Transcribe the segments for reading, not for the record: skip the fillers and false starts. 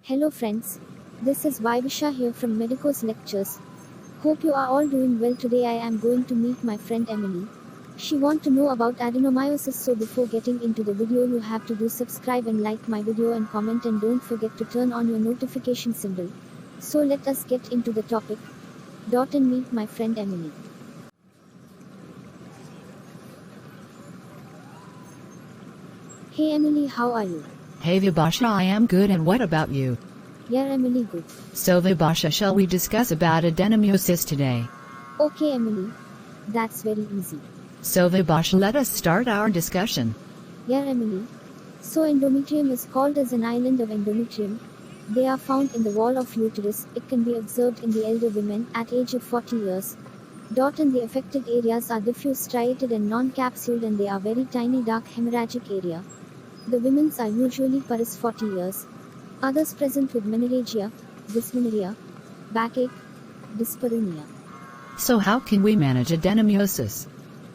Hello friends, this is Vaibisha here from Medicos lectures. Hope you are all doing well. Today I am going to meet my friend Emily. She want to know about adenomyosis, so before getting into the video you have to do subscribe and like my video and comment, and don't forget to turn on your notification symbol. So let us get into the topic. And meet my friend Emily. Hey Emily, how are you? Hey Vibhasha, I am good, and what about you? Yeah Emily, good. So Vibhasha, shall we discuss about adenomyosis today? Okay Emily, that's very easy. So Vibhasha, let us start our discussion. Yeah Emily. So endometrium is called as an island of endometrium. They are found in the wall of uterus. It can be observed in the elder women at age of 40 years. And the affected areas are diffuse striated and non-capsuled, and they are very tiny dark hemorrhagic area. The women's are usually past 40 years. Others present with menorrhagia, dysmenorrhea, backache, dyspareunia. So how can we manage adenomyosis?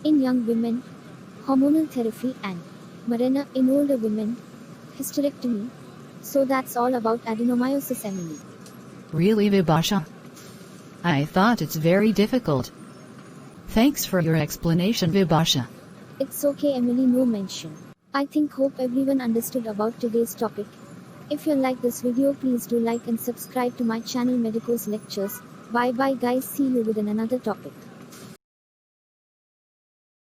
In young women, hormonal therapy, and Mirena in older women, hysterectomy. So that's all about adenomyosis, Emily. Really Vibhasha? I thought it's very difficult. Thanks for your explanation Vibhasha. It's okay Emily, no mention. I hope everyone understood about today's topic. If you like this video, please do like and subscribe to my channel Medicos Lectures. Bye bye guys, see you with another topic.